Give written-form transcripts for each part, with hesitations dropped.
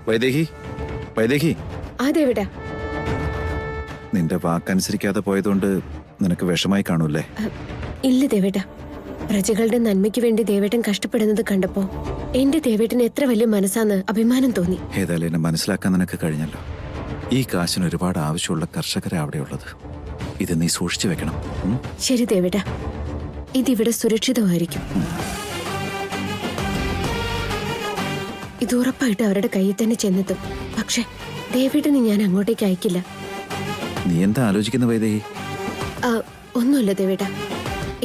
വൈദേഹി, വൈദേഹി. അതെവിടാ? നിന്റെ വാക്കനുസരിക്കാതെ പോയതുകൊണ്ട് നിനക്ക് വിഷമായി കാണൂല്ലേ? ഇല്ല ദേവേട്ട, പ്രജകളുടെ നന്മയ്ക്ക് വേണ്ടി ദേവേട്ടൻ കഷ്ടപ്പെടുന്നത് കണ്ടപ്പോ എന്റെ ദേവേട്ടന് എത്ര വലിയ മനസ്സാന്ന് അഭിമാനം തോന്നി. ഏതായാലും എന്നെ മനസ്സിലാക്കാൻ നിനക്ക് കഴിഞ്ഞല്ലോ. ഈ കാശിന് ഒരുപാട് ആവശ്യമുള്ള കർഷകരെ അവിടെയുള്ളത്. ഇത് നീ സൂക്ഷിച്ചു വെക്കണം. ശരി ദേവേട്ട, ഇതിവിടെ സുരക്ഷിതമായിരിക്കും. ഇത് ഉറപ്പായിട്ട് അവരുടെ കയ്യിൽ തന്നെ ചെന്നെത്തും. പക്ഷെ ദേവേട്ടനെ ഞാൻ അങ്ങോട്ടേക്ക് അയക്കില്ല. നീ എന്താ ആലോചിക്കുന്ന വൈദേഹി? ഒന്നുമില്ല ദേവേട്ട,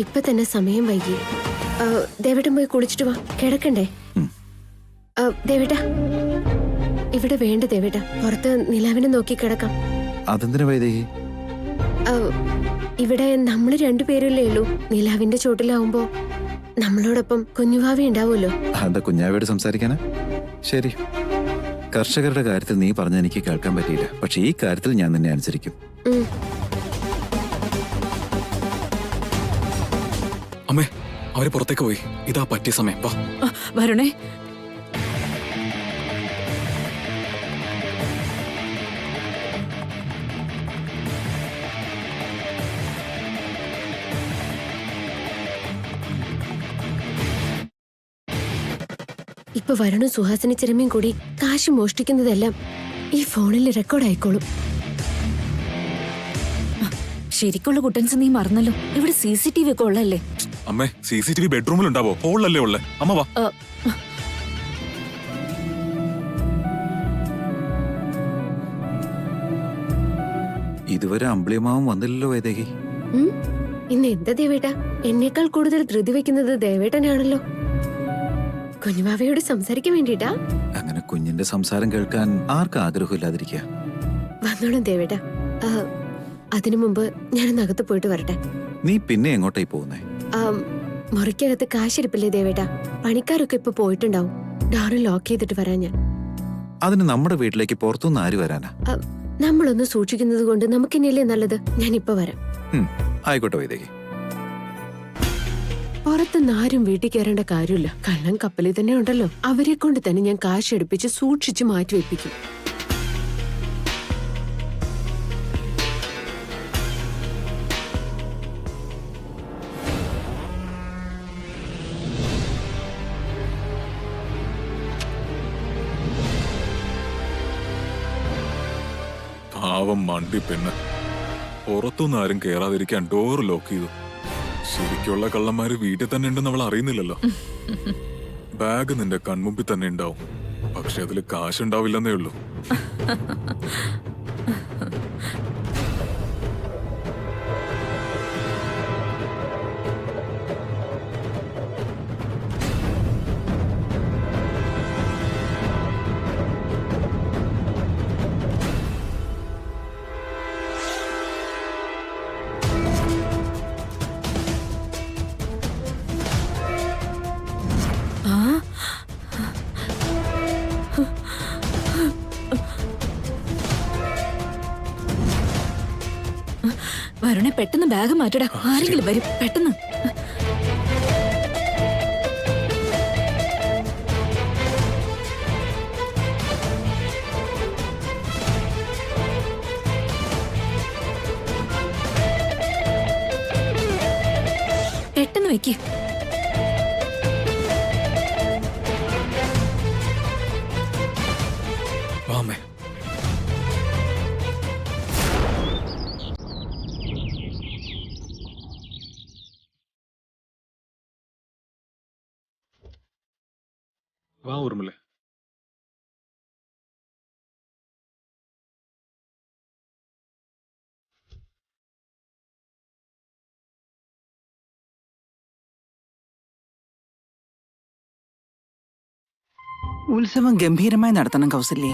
ഇപ്പൊ തന്നെ സമയം വൈകി. ദേവേട്ടൻ പോയി കുളിച്ചിട്ട് വാ, കിടക്കണ്ടേ? ദേവേട്ട, ഇവിടെ വേണ്ട ദേവേട്ട, പുറത്ത് നിലാവിനെ നോക്കി കിടക്കാം. അതെന്തിനാ വൈദേഹി? ഇവിടെ നമ്മൾ രണ്ടുപേരല്ലേ ഉള്ളൂ. നിലാവിന്റെ ചോട്ടിലാവുമ്പോ നമ്മളോടൊപ്പം കുഞ്ഞുവാവി ഉണ്ടാവുമല്ലോ. എന്താ കുഞ്ഞാവിയോട് സംസാരിക്കാനാ? ശരി, കർഷകരുടെ കാര്യത്തിൽ നീ പറഞ്ഞ എനിക്ക് കേൾക്കാൻ പറ്റിയില്ല. പക്ഷെ ഈ കാര്യത്തിൽ ഞാൻ നിന്നെ അനുസരിക്കും. അമ്മേ, അവര് പുറത്തേക്ക് പോയി. ഇതാ പറ്റിയ സമയം. വരണേ. ഇപ്പൊ വരണു സുഹാസിനി ചിരമയും കൂടി കാശ് മോഷ്ടിക്കുന്നതെല്ലാം ഈ ഫോണിൽ റെക്കോർഡ് ആയിക്കോളും. ശരിക്കുള്ള കുട്ടൻസ് നീ മറന്നല്ലോ. ഇവിടെ CCTV ഒക്കെ ഉള്ളല്ലേ? അമ്മേ, CCTV ബെഡ്റൂമിൽ ഉണ്ടാവോ? ഹോളിലല്ലേ ഉള്ളേ? അമ്മ വാ. ഇതുവരെ അമ്പിളിയമാവും വന്നില്ലല്ലോ വൈദേഹി. ഇന്ന് എന്താ ദേവേട്ട, എന്നേക്കാൾ കൂടുതൽ ധൃതി വെക്കുന്നത് ദേവേട്ടനാണല്ലോ. കുഞ്ഞുമാവയോട് സംസാരിക്കാൻ വേണ്ടിട്ടാ? അങ്ങനെ കുഞ്ഞിന്റെ സംസാരം കേൾക്കാൻ ആർക്കും ആഗ്രഹമില്ലാതിരിക്കുക. വന്നോളും ദേവേട്ട. അതിനു മുമ്പ് ഞാനൊന്ന് അകത്ത് പോയിട്ട് വരട്ടെ. നീ പിന്നെ എങ്ങോട്ടായി പോകുന്നേ? മുറിക്കകത്ത് കാശിരിപ്പില്ലേ ദേവേട്ട? പണിക്കാരൊക്കെ ഇപ്പൊ പോയിട്ടുണ്ടാവും. ഡോറ് ലോക്ക് ചെയ്തിട്ട് വരാൻ ഞാൻ. അതിന് നമ്മുടെ വീട്ടിലേക്ക് പുറത്തുനിന്ന് ആര് വരാനാ? നമ്മളൊന്ന് സൂക്ഷിക്കുന്നത് കൊണ്ട് നമുക്കിനിയല്ലേ നല്ലത്. ഞാൻ ഇപ്പൊ വരാം. ആയിക്കോട്ടെ വൈദേഹി. പുറത്തുനിന്ന് ആരും വീട്ടിൽ കയറേണ്ട കാര്യമില്ല. കള്ളം കപ്പലിൽ തന്നെ ഉണ്ടല്ലോ. അവരെ കൊണ്ട് തന്നെ ഞാൻ കാശ് എടുപ്പിച്ച് സൂക്ഷിച്ച് മാറ്റിവെപ്പിക്കും. പാവം മണ്ടി പെണ്ണ്. പുറത്തുനിന്ന് ആരും കേറാതിരിക്കാൻ ഡോർ ലോക്ക് ചെയ്തു. ശരിക്കുള്ള കള്ളന്മാര് വീട്ടിൽ തന്നെ ഉണ്ടെന്ന് അവൾ അറിയുന്നില്ലല്ലോ. ബാഗ് നിന്റെ കൺമുമ്പിൽ തന്നെ ഉണ്ടാവും. പക്ഷെ അതില് കാശുണ്ടാവില്ലെന്നേ ഉള്ളൂ. വരണേ, പെട്ടെന്ന് ബാഗ് മാറ്റടാ. ആരെങ്കിലും വരും, പെട്ടെന്ന്. പെട്ടെന്ന് വെക്ക്. വാമേ. വാ ഊർമിള. ഉത്സവം ഗംഭീരമായി നടത്തണം കൗസല്യേ.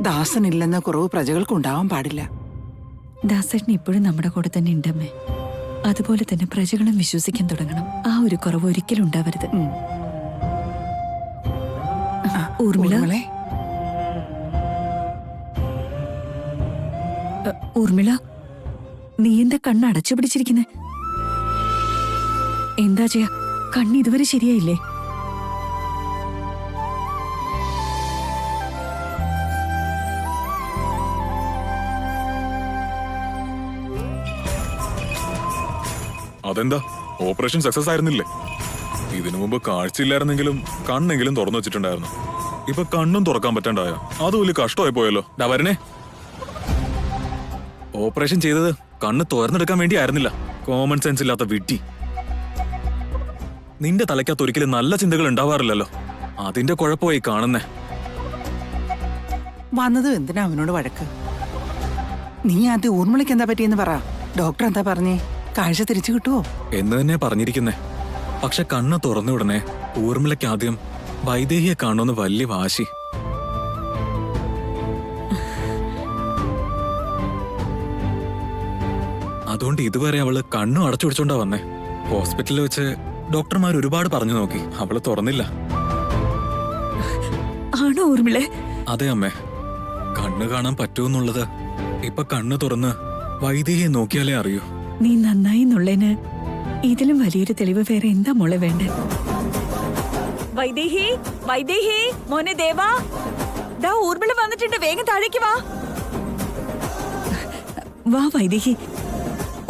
ദാസനില്ലെന്ന കുറവ് പ്രജകൾക്ക് ഉണ്ടാവാൻ പാടില്ല. ദാസേട്ടൻ ഇപ്പോഴും നമ്മുടെ കൂടെ തന്നെ ഉണ്ടമ്മേ. അതുപോലെ തന്നെ പ്രജകളും വിശ്വസിക്കാൻ തുടങ്ങണം. ആ ഒരു കുറവ് ഒരിക്കലും ഉണ്ടാവരുത്. ഊർമിള, ഊർമിള, നീ എന്താ കണ്ണ് അടച്ചു പിടിച്ചിരിക്കുന്നെ? എന്താ ചെയ്യാ? കണ്ണ് ഇതുവരെ ശരിയായില്ലേ? അതെന്താ, ഓപ്പറേഷൻ സക്സസ് ആയിരുന്നില്ലേ? ഇതിനു മുമ്പ് കാഴ്ചയില്ലായിരുന്നെങ്കിലും കണ്ണെങ്കിലും തുറന്നു വെച്ചിട്ടുണ്ടായിരുന്നു. ഇപ്പൊ കണ്ണും തുറക്കാൻ പറ്റണ്ടായോ? അത് വലിയ കഷ്ടമായി പോയല്ലോ. വരണേ, ഓപ്പറേഷൻ ചെയ്തത് കണ്ണ് തുറന്നെടുക്കാൻ വേണ്ടി ആയിരുന്നില്ല. കോമൺ സെൻസ് ഇല്ലാത്ത വിഡ്ഢി. നിന്റെ തലയ്ക്കകത്ത് ഒരിക്കലും നല്ല ചിന്തകൾ ഉണ്ടാവാറില്ലല്ലോ. അതിന്റെ കുഴപ്പമായി കാണുന്നേ. വന്നതും എന്തിനാ അവനോട് വഴക്ക്? നീ ആദ്യം ഊർമിളയ്ക്ക് എന്താ പറ്റിയെന്ന് പറ. ഡോക്ടർ എന്താ പറഞ്ഞേ? കാഴ്ച തിരിച്ചു കിട്ടുവോ എന്ന് തന്നെ പറഞ്ഞിരിക്കുന്നേ. പക്ഷെ കണ്ണ് തുറന്ന ഉടനെ ഊർമിളയ്ക്ക് ആദ്യം വൈദേഹിയെ കാണുമെന്ന് വലിയ വാശി. അതുകൊണ്ട് ഇതുവരെ അവള് കണ്ണും അടച്ചു പിടിച്ചോണ്ടാ വന്നേ. ഹോസ്പിറ്റലിൽ വെച്ച് ഡോക്ടർമാർ ഒരുപാട് പറഞ്ഞു നോക്കി, അവള് തുറന്നില്ല. ആണോ ഊർമിളെ? അതെ അമ്മേ, കണ്ണ് കാണാൻ പറ്റുമെന്നുള്ളത് ഇപ്പൊ കണ്ണ് തുറന്ന് വൈദേഹിയെ നോക്കിയാലേ അറിയൂ. നീ നന്നായി എന്നുള്ളതിന് ഇതിലും വലിയൊരു തെളിവ് വേറെ എന്താ മോളെ വേണ്ടേ? വൈദേഹി, വൈദേഹി, മോനെ ദേവാ, ദാ ഊർമിള വന്നിട്ടുണ്ട്, വേഗം താഴേക്ക് വാ. വാ വൈദേഹി.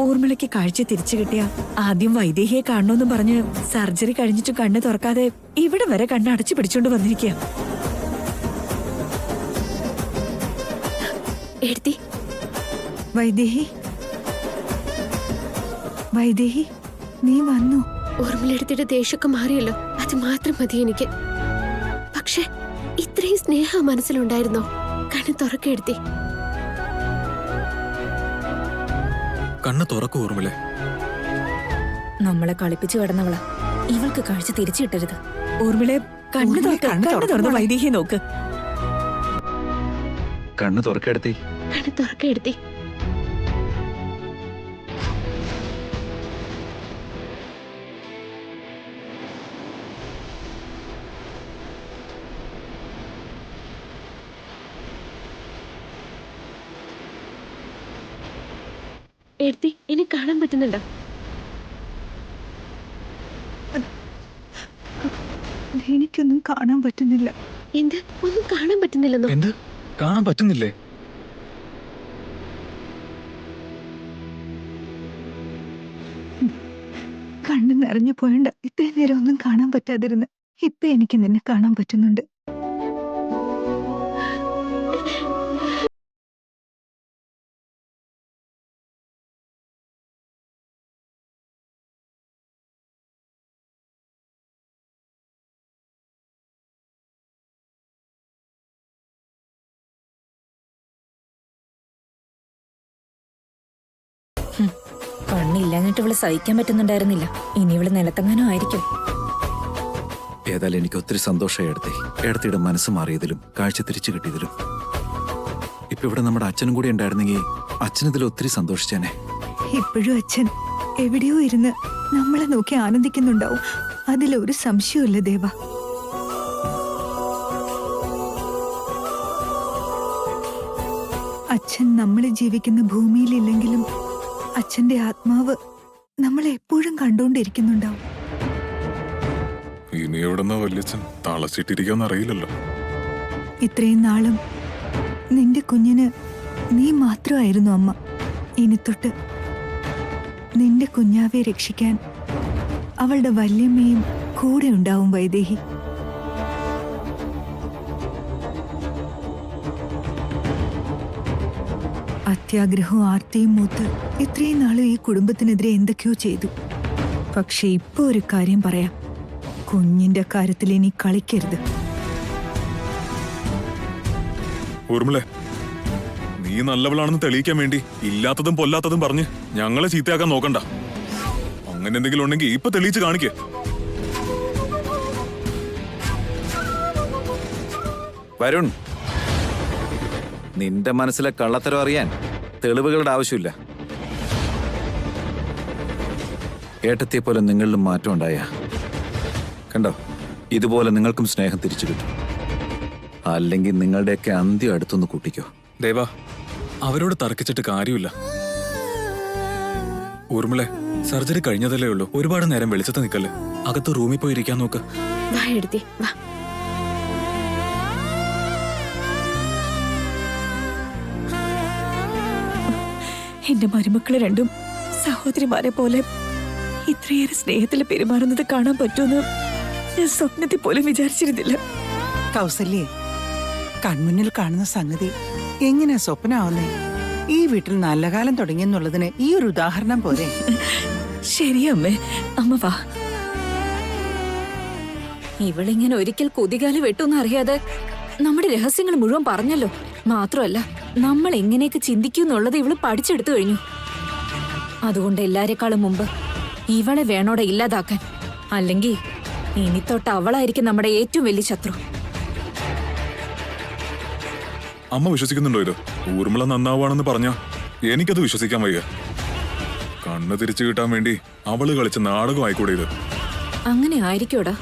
ഊർമിളയ്ക്ക് കാഴ്ച തിരിച്ചു കിട്ടിയ ആദ്യം വൈദേഹിയെ കാണണമെന്ന് പറഞ്ഞ് സർജറി കഴിഞ്ഞിട്ട് കണ്ണ് തുറക്കാതെ ഇവിടെ വരെ കണ്ണ് അടച്ചു പിടിച്ചോണ്ട് വന്നിരിക്കുക. എടുത്തി വൈദേഹി, വൈദേഹി, നീ വന്നു. ഓർമ്മയിലെടുത്തിട്ട് ദേഷ്യമൊക്കെ മാറിയല്ലോ, അത് മാത്രം മതി എനിക്ക്. പക്ഷെ ഇത്രയും സ്നേഹം മനസ്സിലുണ്ടായിരുന്നോ? കണ്ണ് തുറക്കെടുത്തി. കണ്ണ് തുറക്കൂ ഊർമിളെ. നമ്മളെ കളിപ്പിച്ചു കിടന്നവളാ, ഇവൾക്ക് കാഴ്ച തിരിച്ചു കിട്ടരുത്. ഊർമിളെ, കണ്ണ് തുറന്ന് വൈദേഹിയെ നോക്ക്. കണ്ണ് തുറക്കെടുത്തി. കണ്ണ് തുറക്കെടുത്തി. എടുത്തി, ഇനി കാണാൻ പറ്റുന്നുണ്ടോ? എനിക്കൊന്നും കാണാൻ പറ്റുന്നില്ല. എന്ത്? ഒന്നും കാണാൻ പറ്റുന്നില്ലെന്നോ? എന്ത് കാണാൻ പറ്റുന്നില്ലേ? കണ്ണ് നിറഞ്ഞു പോയണ്ട ഇത്രയും നേരം ഒന്നും കാണാൻ പറ്റാതിരുന്ന്. ഇപ്പൊ എനിക്ക് നിന്നെ കാണാൻ പറ്റുന്നുണ്ട്. കണ്ണില്ലാഞ്ഞിട്ട് ഇവള് സഹിക്കാൻ പറ്റുന്നുണ്ടായിരുന്നില്ല. ഇനി ഇവള് നിലത്തെങ്ങാനും ആയിരിക്കും. ഏതായാലും എനിക്ക് ഒത്തിരി സന്തോഷമായി എടുത്തേ. എടുത്തിയുടെ മനസ്സ് മാറിയതിലും കാഴ്ച തിരിച്ചു കിട്ടിയതിലും. ഇപ്പൊ ഇവിടെ നമ്മുടെ അച്ഛനും കൂടി ഉണ്ടായിരുന്നെങ്കിൽ അച്ഛനിതിൽ ഒത്തിരി സന്തോഷിച്ചേനെ. ഇപ്പോഴും അച്ഛൻ എവിടെയോ ഇരുന്ന് നമ്മളെ നോക്കി ആനന്ദിക്കുന്നുണ്ടാവും, അതിലൊരു സംശയമില്ല ദേവ. അച്ഛൻ നമ്മൾ ജീവിക്കുന്ന ഭൂമിയിലില്ലെങ്കിലും അച്ഛന്റെ ആത്മാവ് നമ്മളെ എപ്പോഴും കണ്ടുകൊണ്ടിരിക്കുന്നുണ്ടാവും. ഇനി എവിടെന്നാ വല്യച്ഛൻ തളച്ചിട്ടിരിക്കാന്ന് അറിയില്ലല്ലോ. ഇത്രയും നാളും നിന്റെ കുഞ്ഞിന് നീ മാത്രമായിരുന്നു അമ്മ. ഇനി തൊട്ട് നിന്റെ കുഞ്ഞാവെ രക്ഷിക്കാൻ അവളുടെ വല്യമ്മയും കൂടെ ഉണ്ടാവും വൈദേഹി. അത്യാഗ്രഹവും ആർത്തിയും മൂത്ത് ഇത്രയും നാളും ഈ കുടുംബത്തിനെതിരെ എന്തൊക്കെയോ ചെയ്തു. പക്ഷെ ഇപ്പൊ ഒരു കാര്യം പറയാം, കുഞ്ഞിന്റെ കാര്യത്തിൽ ഇനി കളിക്കരുത്. ഊർമിളെ, നീ നല്ലവളാണെന്ന് തെളിയിക്കാൻ വേണ്ടി ഇല്ലാത്തതും പൊല്ലാത്തതും പറഞ്ഞ് ഞങ്ങളെ ചീത്തയാക്കാൻ നോക്കണ്ട. അങ്ങനെ എന്തെങ്കിലും ഉണ്ടെങ്കിൽ ഇപ്പൊ തെളിയിച്ച് കാണിക്കേ. വരുൺ, നിന്റെ മനസ്സിലെ കള്ളത്തരം അറിയാൻ തെളിവുകളുടെ ആവശ്യമില്ല. ഏട്ടത്തിയെ പോലെ നിങ്ങളിലും മാറ്റം ഉണ്ടായ കണ്ടോ, ഇതുപോലെ നിങ്ങൾക്കും സ്നേഹം തിരിച്ചു കിട്ടും. അല്ലെങ്കിൽ നിങ്ങളുടെയൊക്കെ അന്ത്യം അടുത്തൊന്ന് കൂട്ടിക്കോ. ദേവാ, അവരോട് തർക്കിച്ചിട്ട് കാര്യമില്ല. ഊർമിളെ, സർജറി കഴിഞ്ഞതല്ലേ ഉള്ളൂ, ഒരുപാട് നേരം വെളിച്ചത്ത് നിൽക്കല്ലേ. അകത്ത് റൂമിൽ പോയി ഇരിക്കാൻ നോക്ക്. വാ എടുത്തി, വാ. എന്റെ മരുമക്കള് രണ്ടും സഹോദരിമാരെ പോലെ ഇത്രയേറെ സ്നേഹത്തിൽ പെരുമാറുന്നത് കാണാൻ പറ്റുമെന്ന് ഞാൻ സ്വപ്നത്തിൽ പോലും വിചാരിച്ചിരുന്നില്ല. കൗസല്യേ, കൺമുന്നിൽ കാണുന്ന സംഗതി എങ്ങനെയാ സ്വപ്നാവുന്നേ? ഈ വീട്ടിൽ നല്ല കാലം തുടങ്ങിയെന്നുള്ളതിന് ഈ ഒരു ഉദാഹരണം പോരെ? ശരിയമ്മേ, അമ്മ വാ. ഇവളിങ്ങനെ ഒരിക്കൽ കുതികാല് വെട്ടൊന്നും അറിയാതെ നമ്മുടെ രഹസ്യങ്ങൾ മുഴുവൻ പറഞ്ഞല്ലോ. മാത്രമല്ല നമ്മൾ എങ്ങനെയൊക്കെ ചിന്തിക്കും എന്നുള്ളത് ഇവള് പഠിച്ചെടുത്തു കഴിഞ്ഞു. അതുകൊണ്ട് എല്ലാരെക്കാളും മുമ്പ് ഇവളെ വേണോടെ ഇല്ലാതാക്കാൻ. അല്ലെങ്കിൽ ഇനി തൊട്ട് അവളായിരിക്കും നമ്മുടെ ഏറ്റവും വലിയ ശത്രു. അമ്മ വിശ്വസിക്കുന്നുണ്ടോ ഇത്? ഊർമിള നന്നാവാണെന്ന് പറഞ്ഞാ എനിക്കത് വിശ്വസിക്കാൻ വയ്യ. കണ്ണ് തിരിച്ചു കിട്ടാൻ വേണ്ടി അവള് കളിച്ച നാടകം ആയിക്കൂടെ ഇത്? അങ്ങനെ ആയിരിക്കോടാ.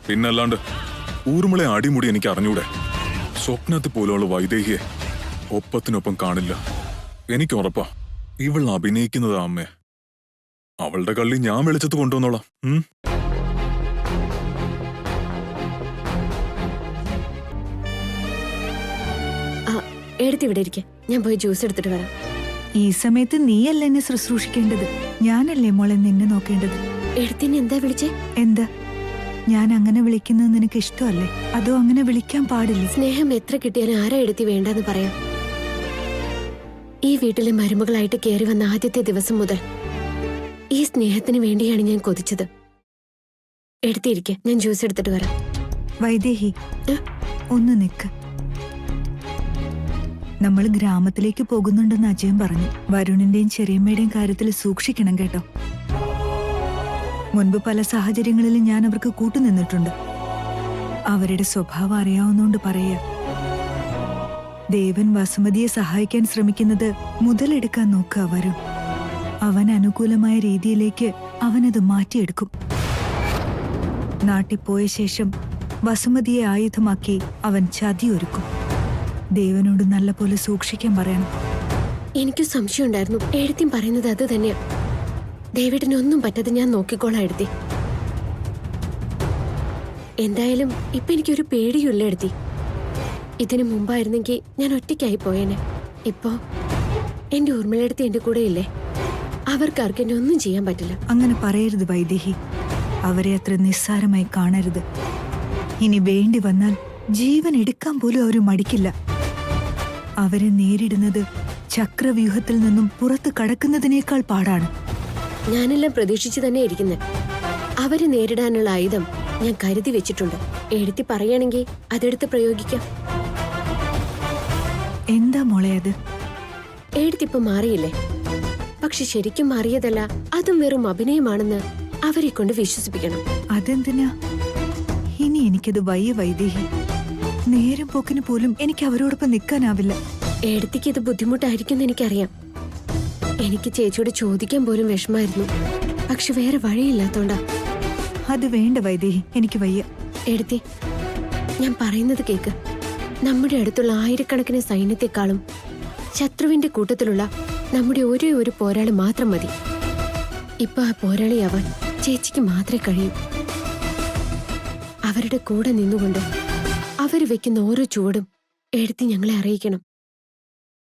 പിന്നല്ലാണ്ട് ഊർമിളെ അടിമുടി എനിക്ക് അറിഞ്ഞൂടെ. സ്വപ്നത്തിൽ പോലുള്ള വൈദേഹിയെ ഒപ്പത്തിനൊപ്പം കാണില്ല. എനിക്ക് ഉറപ്പാ ഇവൾ അഭിനയിക്കുന്നതാ അമ്മേ. അവളുടെ കള്ളി ഞാൻ വെളിച്ചത്ത് കൊണ്ടുവന്നോളാം. എടുത്ത് ഇവിടെ ഇരിക്കെ, ഞാൻ പോയി ജ്യൂസ് എടുത്തിട്ട് വരാം. ഈ സമയത്ത് നീയല്ല എന്നെ ശുശ്രൂഷിക്കേണ്ടത്, ഞാനല്ലേ മോളെ നിന്നെ നോക്കേണ്ടത്. എടുത്തിനെ എന്താ വിളിച്ചേ? എന്താ ഞാൻ അങ്ങനെ വിളിക്കുന്നത് നിനക്ക് ഇഷ്ടമല്ലേ? അതോ അങ്ങനെ വിളിക്കാൻ പാടില്ലേ? സ്നേഹം എത്ര കിട്ടിയാലും ആരാ എടുത്തി വേണ്ടെന്ന് പറയാം. ഈ വീട്ടിലെ മരുമകളായിട്ട് കയറി വന്ന ആദ്യത്തെ ദിവസം മുതൽ ഈ സ്നേഹത്തിന് വേണ്ടിയാണ് ഞാൻ കൊതിച്ചത്. എടുത്തിരിക്കെ, ഞാൻ ജ്യൂസ് എടുത്തിട്ട് വരാം. വൈദേഹി, ഒന്ന് നിക്ക്. നമ്മൾ ഗ്രാമത്തിലേക്ക് പോകുന്നുണ്ടെന്ന് അജയൻ പറഞ്ഞു. വരുണിന്റെയും ചെറിയമ്മയുടെയും കാര്യത്തിൽ സൂക്ഷിക്കണം കേട്ടോ. മുൻപ് പല സാഹചര്യങ്ങളിലും ഞാൻ അവർക്ക് കൂട്ടുനിന്നിട്ടുണ്ട്. അവരുടെ സ്വഭാവം അറിയാവുന്നോണ്ട് പറയാ. ദേവൻ വസുമതിയെ സഹായിക്കാൻ ശ്രമിക്കുന്നത് മുതലെടുക്കാൻ നോക്കുക വരുൺ. അവൻ അനുകൂലമായ രീതിയിലേക്ക് അവനത് മാറ്റിയെടുക്കും. നാട്ടിൽ പോയ ശേഷം വസുമതിയെ ആയുധമാക്കി അവൻ ചതിയൊരുക്കും. ദേവനോട് നല്ലപോലെ സൂക്ഷിക്കാൻ പറയണം. എനിക്ക് സംശയം ഉണ്ടായിരുന്നു. എഴുത്തിയും പറയുന്നത് അത് തന്നെയാ. ദേവേട്ടനൊന്നും പറ്റാതെ ഞാൻ നോക്കിക്കോളാം എഴുത്തി. എന്തായാലും ഇപ്പൊ എനിക്കൊരു പേടിയുമില്ല എഴുത്തി. ഇതിനു മുമ്പായിരുന്നെങ്കിൽ ഞാൻ ഒറ്റയ്ക്കായി പോയേനെ. ഇപ്പോ എന്റെ ഊർമിളയെടുത്ത് എന്റെ കൂടെ ഇല്ലേ? അവർക്കാർക്ക് എന്നെ ഒന്നും ചെയ്യാൻ പറ്റില്ല. അങ്ങനെ പറയരുത് വൈദേഹി. അവരെ അത്ര നിസ്സാരമായി കാണരുത്. ഇനി വേണ്ടി വന്നാൽ ജീവൻ എടുക്കാൻ പോലും അവർ മടിക്കില്ല. അവരെ നേരിടുന്നത് ചക്രവ്യൂഹത്തിൽ നിന്നും പുറത്ത് കടക്കുന്നതിനേക്കാൾ പാടാണ്. ഞാനെല്ലാം പ്രതീക്ഷിച്ചു തന്നെ ഇരിക്കുന്നത്. അവരെ നേരിടാനുള്ള ആയുധം ഞാൻ കരുതി വെച്ചിട്ടുണ്ട്. എഴുത്തി പറയുകയാണെങ്കിൽ അതെടുത്ത് പ്രയോഗിക്കാം. എന്താ മോളെ അത്? എഴുത്തിപ്പോ മാറിയില്ലേ? പക്ഷെ ശരിക്കും മാറിയതല്ല, അതും വെറും അഭിനയമാണെന്ന് അവരെ കൊണ്ട് വിശ്വസിപ്പിക്കണം. അതെന്തിനാ? ഇനി എനിക്കത് വയ്യ വൈദേഹി. നേരം പോക്കിന് പോലും എനിക്ക് അവരോടൊപ്പം നിൽക്കാനാവില്ല. എഴുത്തിക്ക് ഇത് ബുദ്ധിമുട്ടായിരിക്കും എന്ന് എനിക്കറിയാം. എനിക്ക് ചേച്ചിയോട് ചോദിക്കാൻ പോലും വിഷമായിരുന്നു. പക്ഷെ വേറെ വഴിയില്ലാത്തോണ്ടാ. അത് വേണ്ട വൈദേഹി, എനിക്ക് വയ്യ. എഴുത്തി, ഞാൻ പറയുന്നത് കേക്ക്. നമ്മുടെ അടുത്തുള്ള ആയിരക്കണക്കിന് സൈന്യത്തെക്കാളും ശത്രുവിന്റെ കൂട്ടത്തിലുള്ള നമ്മുടെ ഒരേ ഒരു പോരാളി മാത്രം മതി. ഇപ്പൊ ആ പോരാളിയാവാൻ ചേച്ചിക്ക് മാത്രമേ കഴിയൂ. അവരുടെ കൂടെ നിന്നുകൊണ്ട് അവര് വെക്കുന്ന ഓരോ ചുവടും എഴുത്തി ഞങ്ങളെ അറിയിക്കണം.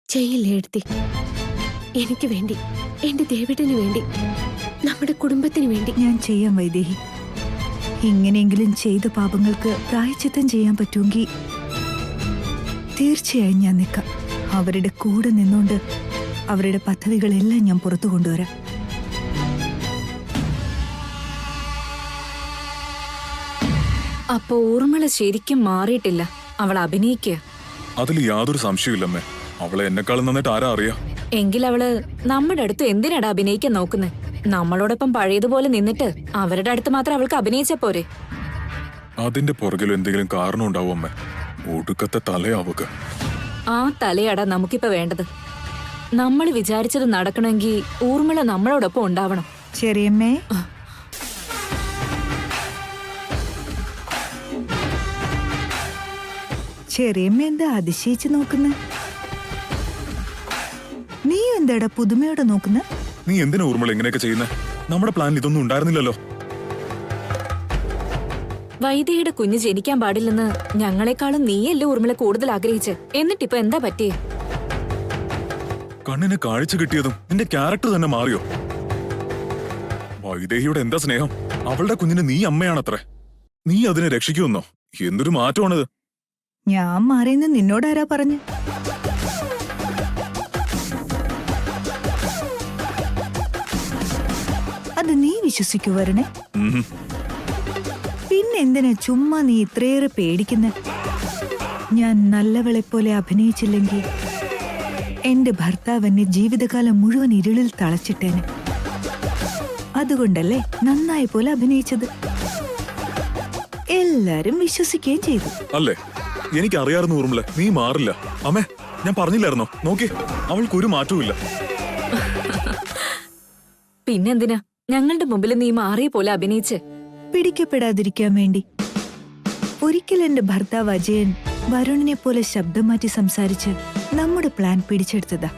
ചെയ്യില്ലേ എഴുത്തി? എനിക്ക് വേണ്ടി, എന്റെ ദേവേട്ടന് വേണ്ടി, നമ്മുടെ കുടുംബത്തിന് വേണ്ടി. ഞാൻ ചെയ്യാം വൈദേഹി. ഇങ്ങനെയെങ്കിലും ചെയ്ത പാപങ്ങൾക്ക് പ്രായശ്ചിത്തം ചെയ്യാൻ പറ്റുമെങ്കിൽ തീർച്ചയായും ഞാൻ നിൽക്കാം. അവരുടെ കൂടെ നിന്നുകൊണ്ട് അവരുടെ പദ്ധതികളെല്ലാം ഞാൻ പുറത്തു കൊണ്ടുവരാം. അപ്പൊ ഊർമിള ശരിക്കും മാറിയിട്ടില്ല, അവൾ അഭിനയിക്കുക. അതിൽ യാതൊരു സംശയമില്ലമ്മേ. അവളെ എന്നെക്കാളും നന്നായിട്ട് ആരാ അറിയാം? എങ്കിൽ അവള് നമ്മുടെ അടുത്ത് എന്തിനാടാ അഭിനയിക്കാൻ നോക്കുന്നത്? നമ്മളോടൊപ്പം പഴയതുപോലെ നിന്നിട്ട് അവരുടെ അടുത്ത് മാത്രം അവൾക്ക് അഭിനയിച്ച പോരെ? അതിന്റെ പുറകിൽ എന്തെങ്കിലും കാരണം ഉണ്ടാവും അമ്മേ. ഒടുക്കത്തെ തലയാവുക. ആ തലയാടാ നമുക്കിപ്പോ വേണ്ടത്. നമ്മൾ വിചാരിച്ചത് നടക്കണമെങ്കിൽ ഊർമിള നമ്മളോടൊപ്പം ഉണ്ടാവണം. ചെറിയമ്മേ, ചെറിയമ്മ എന്താ അതിശയിച്ച് നോക്കുന്ന? നീ എന്താടാ പുതുമയോടെ നോക്കുന്ന? നീ എന്തിനാ ഊർമിള ഇങ്ങനെയൊക്കെ ചെയ്യുന്നത്? നമ്മുടെ പ്ലാനിൽ ഇതൊന്നും ഉണ്ടായിരുന്നില്ലല്ലോ. വൈദേഹിയുടെ കുഞ്ഞ് ജനിക്കാൻ പാടില്ലെന്ന് ഞങ്ങളെക്കാളും നീയല്ലേ ഊർമിള കൂടുതൽ ആഗ്രഹിച്ച്. എന്നിട്ടിപ്പോ എന്താ പറ്റിയേ? കണ്ണിന് കാഴ്ച കിട്ടിയതും നിന്റെ ക്യാരക്ടർ തന്നെ മാറിയോ? വൈദേഹിയുടെ എന്താ സ്നേഹം? അവളുടെ കുഞ്ഞിന് നീ അമ്മയാണത്രേ. നീ അതിനെ രക്ഷിക്കുമെന്നോ? എന്തൊരു മാറ്റമാണിത്. ഞാൻ മാറിയെന്ന് നിന്നോടാരാ പറഞ്ഞു? അത് നീ വിശ്വസിക്കൂ വരണേ? ഉം. പിന്നെന്തിനാ ചുമ്മാ നീ ഇത്രയേറെ പേടിക്കുന്നെ? ഞാൻ നല്ലവളെ പോലെ അഭിനയിച്ചില്ലെങ്കിൽ എന്റെ ഭർത്താവ് എന്നെ ജീവിതകാലം മുഴുവൻ ഇരുളിൽ തളച്ചിട്ടേനെ. അതുകൊണ്ടല്ലേ നന്നായി പോലെ അഭിനയിച്ചത്. എല്ലാരും വിശ്വസിക്കുകയും ചെയ്തു. അല്ലേ? എനിക്കറിയാറുന്നു ഊർമിള, നീ മാറില്ല. അമ്മേ, ഞാൻ പറഞ്ഞില്ലായിരുന്നോ? നോക്കി, അവൾക്കൊരു മാറ്റവുമില്ല. പിന്നെന്തിനാ ഞങ്ങളുടെ മുമ്പിൽ നീ മാറിയ പോലെ അഭിനയിച്ച്? പിടിക്കപ്പെടാതിരിക്കാൻ വേണ്ടി. ഒരിക്കൽ എന്റെ ഭർത്താവ് അജയൻ വരുണിനെ പോലെ ശബ്ദം മാറ്റി സംസാരിച്ച് നമ്മുടെ പ്ലാൻ പിടിച്ചെടുത്തതാ.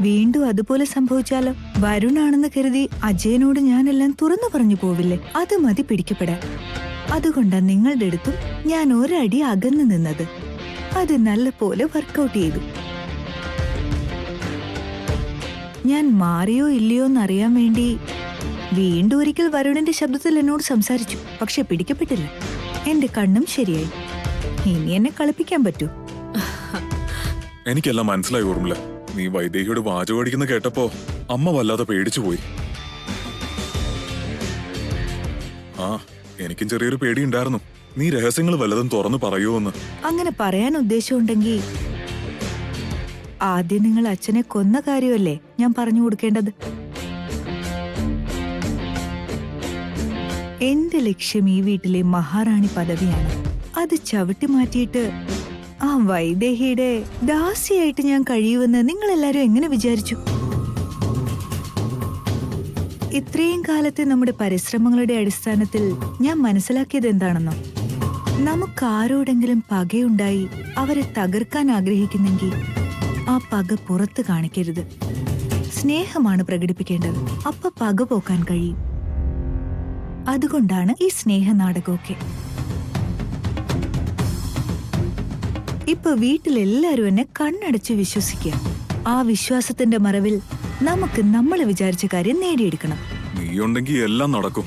വീണ്ടും അതുപോലെ സംഭവിച്ചാലോ? വരുണാണെന്ന് കരുതി അജയനോട് ഞാനെല്ലാം തുറന്നു പറഞ്ഞു പോവില്ലേ? അത് മതി പിടിക്കപ്പെടാൻ. അതുകൊണ്ടാ നിങ്ങളുടെ അടുത്തും ഞാൻ ഒരടി അകന്നു നിന്നത്. അത് നല്ല പോലെ വർക്കൗട്ട് ചെയ്തു. ഞാൻ മാറിയോ ഇല്ലയോ എന്നറിയാൻ വേണ്ടി വീണ്ടും ഒരിക്കൽ വരുണിന്റെ ശബ്ദത്തിൽ എന്നോട് സംസാരിച്ചു. പക്ഷെ പിടിക്കപ്പെട്ടില്ല. എന്റെ കണ്ണും ശരിയായി. ഇനി എന്നെ കളിപ്പിക്കാൻ പറ്റൂ? എനിക്കെല്ലാം മനസ്സിലായി ഊർമിള. നീ വൈദേഹിയോട് വാചകടിക്കുന്ന കേട്ടപ്പോ അമ്മ വല്ലാതെ പേടിച്ചു പോയി. ആ, എനിക്കും ചെറിയൊരു പേടിയുണ്ടായിരുന്നു. നീ രഹസ്യങ്ങൾ വല്ലതും തുറന്നു പറയുമോന്ന്. അങ്ങനെ പറയാൻ ഉദ്ദേശമുണ്ടെങ്കിൽ ആദ്യം നിങ്ങൾ അച്ഛനെ കൊന്ന കാര്യമല്ലേ ഞാൻ പറഞ്ഞു കൊടുക്കേണ്ടത്? എന്റെ ലക്ഷ്യം ഈ വീട്ടിലെ മഹാറാണി പദവിയാണ്. അത് ചവിട്ടി മാറ്റിയിട്ട് ആ വൈദേഹിയുടെ ദാസിയായിട്ട് ഞാൻ കഴിയുമെന്ന് നിങ്ങളെല്ലാരും എങ്ങനെ വിചാരിച്ചു? ഇത്രയും കാലത്തെ നമ്മുടെ പരിശ്രമങ്ങളുടെ അടിസ്ഥാനത്തിൽ ഞാൻ മനസ്സിലാക്കിയത് എന്താണെന്നോ? നമുക്കാരോടെങ്കിലും പകയുണ്ടായി അവരെ തകർക്കാൻ ആഗ്രഹിക്കുന്നെങ്കിൽ ആ പക പുറത്ത് കാണിക്കരുത്. സ്നേഹമാണ് പ്രകടിപ്പിക്കേണ്ടത്. അപ്പൊ പക പോക്കാൻ കഴിയും. അതുകൊണ്ടാണ് ഈ സ്നേഹ നാടകമൊക്കെ. ഇപ്പൊ വീട്ടിലെല്ലാരും എന്നെ കണ്ണടച്ച് വിശ്വസിക്കുക. ആ വിശ്വാസത്തിന്റെ മറവിൽ നമുക്ക് നമ്മൾ വിചാരിച്ച കാര്യം നേടിയെടുക്കണം. നീ ഉണ്ടെങ്കിൽ എല്ലാം നടക്കും.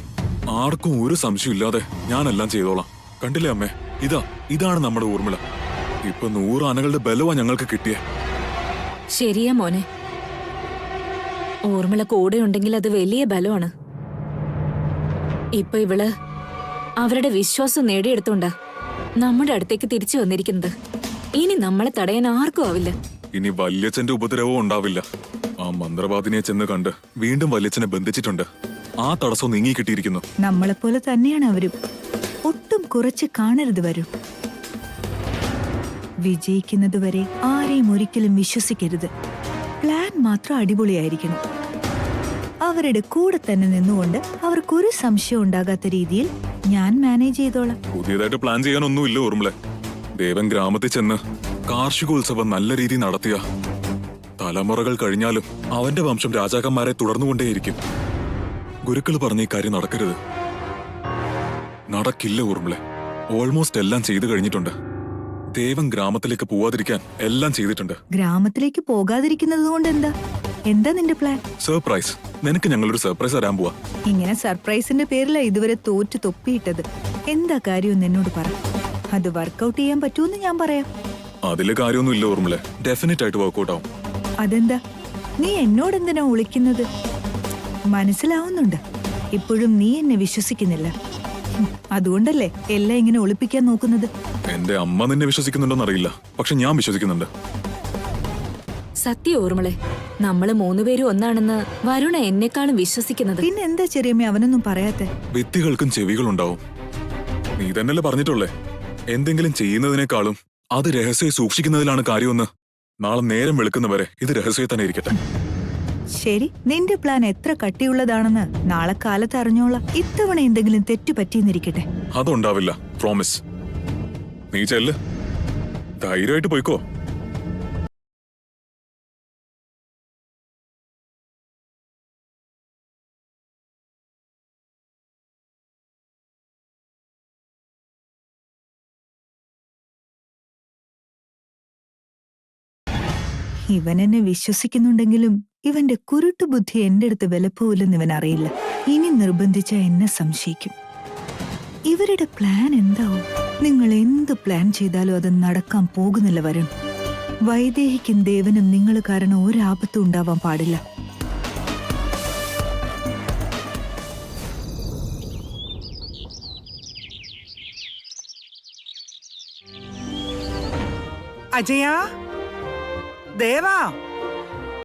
ആർക്കും ഒരു സംശയമില്ലാതെ ഞാനെല്ലാം ചെയ്തോളാം. കണ്ടില്ലേ അമ്മേ, ഇതാണ് നമ്മുടെ ഊർമിള. ഇപ്പൊ 100 ആനകളുടെ ബലവാ ഞങ്ങൾക്ക് കിട്ടിയ. ശരിയാ മോനെ, ഊർമിള കൂടെ ഉണ്ടെങ്കിൽ അത് വലിയ ബലമാണ്. ഇപ്പൊ ഇവള് അവരുടെ വിശ്വാസം നേടിയെടുത്തോണ്ടാ നമ്മുടെ അടുത്തേക്ക് തിരിച്ചു വന്നിരിക്കുന്നത്. ഇനി നമ്മളെ തടയാൻ ആർക്കും ആവില്ല. ഇനി വല്യച്ഛന്റെ ഉപദ്രവവും ഉണ്ടാവില്ല. ആ മന്ത്രവാദിനിയെ ചെന്ന് കണ്ട് വീണ്ടും വല്യച്ഛനെ ബന്ധിച്ചിട്ടുണ്ട്. ആ തടസ്സം നീങ്ങി കിട്ടിയിരിക്കുന്നു. നമ്മളെപ്പോലെ തന്നെയാണ് അവരും. ഒട്ടും കുറച്ച് കാണരുത് വരും. വിജയിക്കുന്നതുവരെ ആരെയും ഒരിക്കലും വിശ്വസിക്കരുത്. പ്ലാൻ മാത്രം അടിപൊളിയായിരിക്കണം. അവരുടെ കൂടെ തന്നെ നിന്നുകൊണ്ട് അവർക്കൊരു സംശയം ഉണ്ടാകാത്ത രീതിയിൽ ഞാൻ മാനേജ് ചെയ്തോളാം. പുതിയതായിട്ട് പ്ലാൻ ചെയ്യാനൊന്നുമില്ല ഊർമിള. ദേവൻ ഗ്രാമത്തിൽ ചെന്ന് കാർഷികോത്സവം നല്ല രീതിയിൽ നടത്തിയ തലമുറകൾ കഴിഞ്ഞാലും അവന്റെ വംശം രാജാക്കന്മാരെ തുടർന്നുകൊണ്ടേയിരിക്കും. ഗുരുക്കൾ പറഞ്ഞ ഈ കാര്യം നടക്കരുത്. നടക്കില്ല ഊർമിള. ഓൾമോസ്റ്റ് എല്ലാം ചെയ്തു കഴിഞ്ഞിട്ടുണ്ട്. ദേവൻ ഗ്രാമത്തിലേക്ക് പോവാതിരിക്കാൻ എല്ലാം ചെയ്തിട്ടുണ്ട്. ഗ്രാമത്തിലേക്ക് പോകാതിരിക്കുന്നത് കൊണ്ട് എന്താ നിന്റെ പ്ലാൻ? സർപ്രൈസ്. നിനക്ക് ഞങ്ങളൊരു സർപ്രൈസ് തരാൻ പോവാ. ഇങ്ങനെ സർപ്രൈസിന്റെ പേരിലാ ഇതുവരെ തോറ്റു തൊപ്പിയിട്ടത്. എന്താ കാര്യം എന്നോട് പറ. അത് വർക്കൗട്ട് ചെയ്യാൻ പറ്റൂന്ന് ഞാൻ പറയാം. അതില് കാര്യമൊന്നും ഇല്ല ഊർമിള. ഡെഫിനറ്റ് ആയിട്ട് വർക്കൗട്ട് ആവും. അതെന്താ? നീ എന്നോടെന്തിനാ ഒളിക്കുന്നത്? മനസ്സിലാവുന്നുണ്ട്. ഇപ്പോഴും നീ എന്നെ വിശ്വസിക്കുന്നില്ല. അതുകൊണ്ടല്ലേ എല്ലാം ഇങ്ങനെ ഒളിപ്പിക്കാൻ നോക്കുന്നത്. എന്റെ അമ്മ നിന്നെ വിശ്വസിക്കുന്നുണ്ടോന്ന് അറിയില്ല, പക്ഷെ ഞാൻ വിശ്വസിക്കുന്നുണ്ട്. സത്യ ഊർമിളെ, നമ്മള് 3 പേരും ഒന്നാണെന്ന് വരുണ എന്നെക്കാളും വിശ്വസിക്കുന്നത്. പിന്നെ എന്താ ചെറിയമ്മ അവനൊന്നും പറയാത്തെ? വ്യക്തികൾക്കും ചെവികളുണ്ടാവും. നീ തന്നെയല്ലേ പറഞ്ഞിട്ടുള്ളേ, എന്തെങ്കിലും ചെയ്യുന്നതിനേക്കാളും അത് രഹസ്യം സൂക്ഷിക്കുന്നതിലാണ് കാര്യമെന്ന്. നാളെ നേരം വെളുക്കുന്നവരെ ഇത് രഹസ്യം തന്നെ ഇരിക്കട്ടെ. ശരി, നിന്റെ പ്ലാൻ എത്ര കട്ടിയുള്ളതാണെന്ന് നാളെ കാലത്ത് അറിഞ്ഞോളാം. ഇത്തവണ എന്തെങ്കിലും തെറ്റു പറ്റിയെന്നിരിക്കട്ടെ. അതുണ്ടാവില്ല, പ്രോമിസ്. നീ ചെല്ല്, ധൈര്യമായിട്ട് പോയിക്കോ. ഇവൻ എന്നെ വിശ്വസിക്കുന്നുണ്ടെങ്കിലും ഇവന്റെ കുരുട്ടു ബുദ്ധി എന്റെ അടുത്ത് വിലപ്പോവില്ലെന്ന് ഇവൻ അറിയില്ല. ഇനി നിർബന്ധിച്ച എന്നെ സംശയിക്കും. ഇവരുടെ പ്ലാൻ എന്താവും? നിങ്ങൾ എന്ത് പ്ലാൻ ചെയ്താലും അത് നടക്കാൻ പോകുന്നില്ല വരുൺ. വൈദേഹിക്കും ദേവനും നിങ്ങൾ കാരണം ഒരാപത്തും ഉണ്ടാവാൻ പാടില്ല. അജയ, ദേവാ,